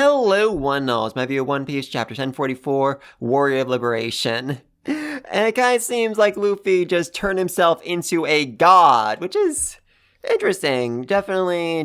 Hello, One Knowledge. My view of One Piece, chapter 1044, Warrior of Liberation. And it kind of seems like Luffy just turned himself into a god, which is interesting. Definitely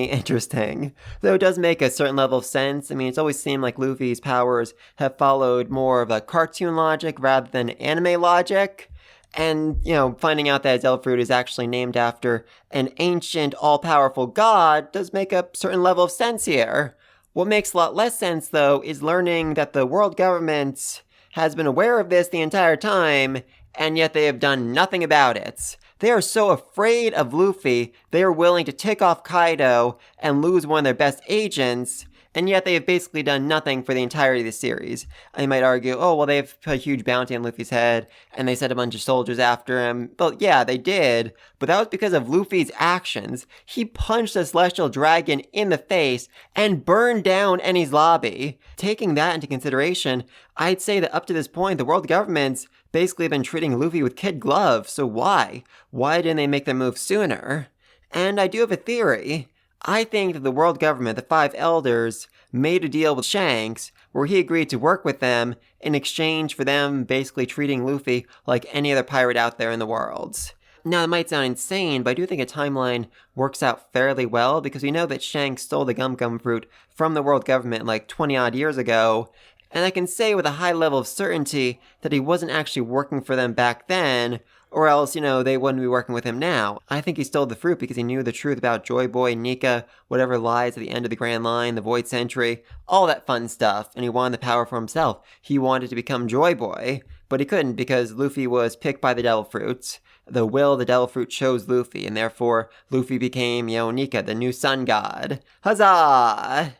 interesting. Though it does make a certain level of sense. I mean, it's always seemed like Luffy's powers have followed more of a cartoon logic rather than anime logic. And, finding out that his Devil Fruit is actually named after an ancient, all-powerful god does make a certain level of sense here. What makes a lot less sense, though, is learning that the world government has been aware of this the entire time, and yet they have done nothing about it. They are so afraid of Luffy, they are willing to tick off Kaido and lose one of their best agents, and yet they have basically done nothing for the entirety of the series. You might argue, oh, well, they've put a huge bounty on Luffy's head, and they sent a bunch of soldiers after him. Well, yeah, they did, but that was because of Luffy's actions. He punched the Celestial Dragon in the face and burned down Eni's lobby. Taking that into consideration, I'd say that up to this point, the world government's basically been treating Luffy with kid gloves, so why? Why didn't they make their move sooner? And I do have a theory. I think that the world government, the Five Elders, made a deal with Shanks where he agreed to work with them in exchange for them basically treating Luffy like any other pirate out there in the world. Now, that might sound insane, but I do think a timeline works out fairly well because we know that Shanks stole the Gum Gum Fruit from the world government like 20-odd years ago, and I can say with a high level of certainty that he wasn't actually working for them back then, or else, they wouldn't be working with him now. I think he stole the fruit because he knew the truth about Joy Boy, Nika, whatever lies at the end of the Grand Line, the Void Century, all that fun stuff, and he wanted the power for himself. He wanted to become Joy Boy, but he couldn't because Luffy was picked by the Devil Fruit. The will of the Devil Fruit chose Luffy, and therefore Luffy became, Nika, the new sun god. Huzzah!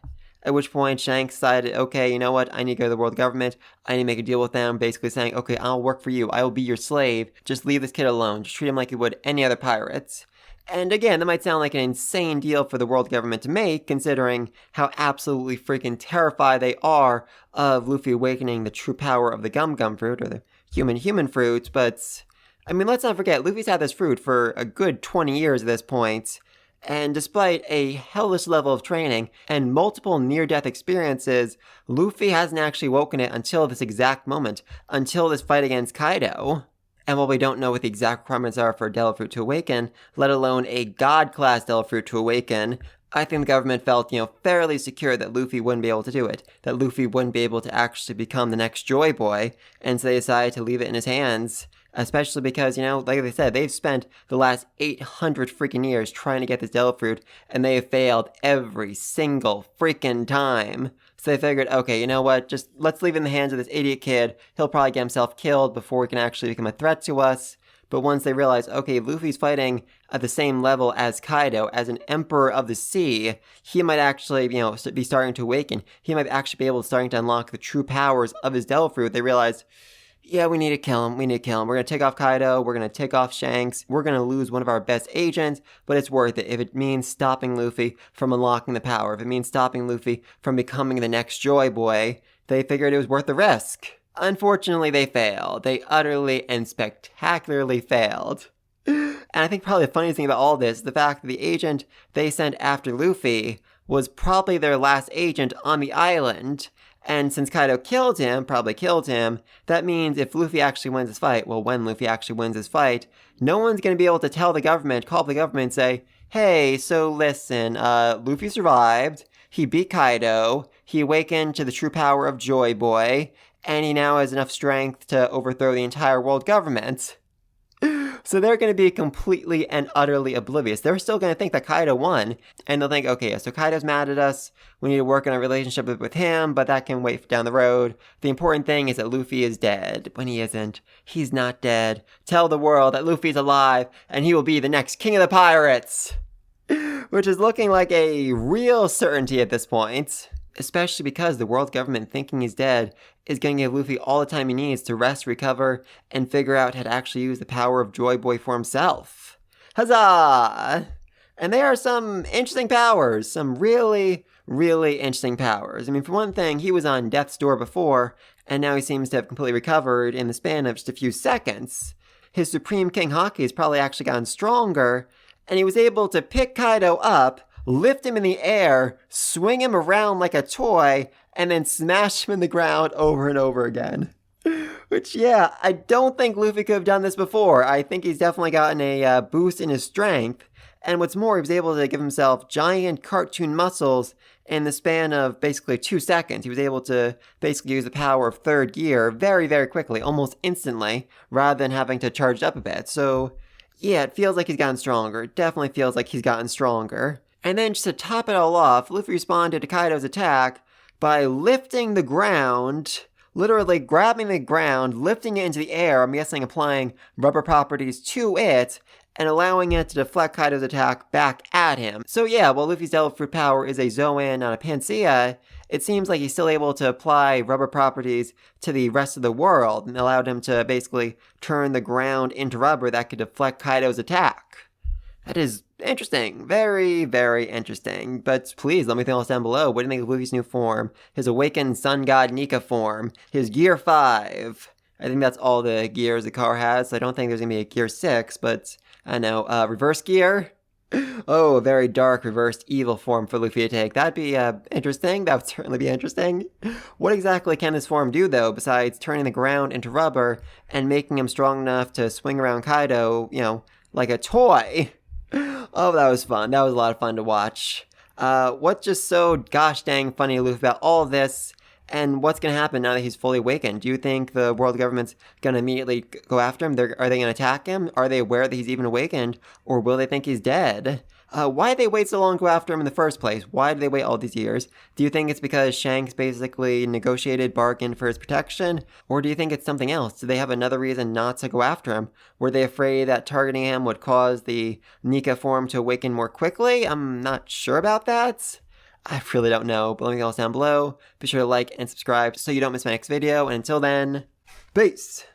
At which point, Shanks decided, okay, you know what, I need to go to the world government, I need to make a deal with them, basically saying, okay, I'll work for you, I will be your slave, just leave this kid alone, just treat him like you would any other pirates. And again, that might sound like an insane deal for the world government to make, considering how absolutely freaking terrified they are of Luffy awakening the true power of the Gum Gum Fruit, or the human fruit, but, I mean, let's not forget, Luffy's had this fruit for a good 20 years at this point. And despite a hellish level of training and multiple near-death experiences, Luffy hasn't actually woken it until this exact moment, until this fight against Kaido. And while we don't know what the exact requirements are for a Devil Fruit to awaken, let alone a God-class Devil Fruit to awaken, I think the government felt, fairly secure that Luffy wouldn't be able to do it, that Luffy wouldn't be able to actually become the next Joy Boy, and so they decided to leave it in his hands. Especially because, like they said, they've spent the last 800 freaking years trying to get this Devil Fruit, and they have failed every single freaking time. So they figured, okay, you know what, just let's leave it in the hands of this idiot kid. He'll probably get himself killed before he can actually become a threat to us. But once they realize, okay, Luffy's fighting at the same level as Kaido, as an Emperor of the Sea, he might actually, be starting to awaken. He might actually be able to starting to unlock the true powers of his Devil Fruit. They realize, yeah, we need to kill him. We're going to take off Kaido. We're going to take off Shanks. We're going to lose one of our best agents, but it's worth it if it means stopping Luffy from unlocking the power. If it means stopping Luffy from becoming the next Joy Boy, they figured it was worth the risk. Unfortunately, they failed. They utterly and spectacularly failed. And I think probably the funniest thing about all this is the fact that the agent they sent after Luffy was probably their last agent on the island. And since Kaido probably killed him, that means if Luffy actually wins this fight, when Luffy actually wins this fight, no one's going to be able to call the government and say, hey, so listen, Luffy survived, he beat Kaido, he awakened to the true power of Joy Boy, and he now has enough strength to overthrow the entire world government. So they're going to be completely and utterly oblivious. They're still going to think that Kaido won, and they'll think, okay, so Kaido's mad at us, we need to work on our relationship with him, but that can wait down the road. The important thing is that Luffy is dead, when he isn't. He's not dead. Tell the world that Luffy's alive, and he will be the next king of the pirates! Which is looking like a real certainty at this point. Especially because the world government thinking he's dead is going to give Luffy all the time he needs to rest, recover, and figure out how to actually use the power of Joy Boy for himself. Huzzah! And there are some interesting powers, some really, really interesting powers. I mean, for one thing, he was on death's door before, and now he seems to have completely recovered in the span of just a few seconds. His Supreme King Haki has probably actually gotten stronger, and he was able to pick Kaido up, lift him in the air, swing him around like a toy, and then smash him in the ground over and over again. Which, yeah, I don't think Luffy could have done this before. I think he's definitely gotten a boost in his strength. And what's more, he was able to give himself giant cartoon muscles in the span of basically 2 seconds. He was able to basically use the power of third gear very, very quickly, almost instantly, rather than having to charge it up a bit. So, yeah, it feels like he's gotten stronger. It definitely feels like he's gotten stronger. And then just to top it all off, Luffy responded to Kaido's attack by lifting the ground, literally grabbing the ground, lifting it into the air, I'm guessing applying rubber properties to it, and allowing it to deflect Kaido's attack back at him. So yeah, while Luffy's Devil Fruit power is a Zoan, not a Panacea, it seems like he's still able to apply rubber properties to the rest of the world, and allowed him to basically turn the ground into rubber that could deflect Kaido's attack. That is interesting. Very, very interesting. But please, let me know down below. What do you think of Luffy's new form? His awakened Sun God Nika form. His Gear 5. I think that's all the gears the car has. So I don't think there's going to be a Gear 6, but I know. Reverse Gear? Oh, a very dark, reversed evil form for Luffy to take. That'd be interesting. That would certainly be interesting. What exactly can this form do, though, besides turning the ground into rubber and making him strong enough to swing around Kaido, like a toy? Oh, that was fun. That was a lot of fun to watch. What's just so gosh dang funny to Luffy about all of this, and what's going to happen now that he's fully awakened? Do you think the world government's going to immediately go after him? Are they going to attack him? Are they aware that he's even awakened? Or will they think he's dead? Why did they wait so long to go after him in the first place? Why did they wait all these years? Do you think it's because Shanks basically negotiated, bargained for his protection? Or do you think it's something else? Do they have another reason not to go after him? Were they afraid that targeting him would cause the Nika form to awaken more quickly? I'm not sure about that. I really don't know, but let me know down below. Be sure to like and subscribe so you don't miss my next video. And until then, peace!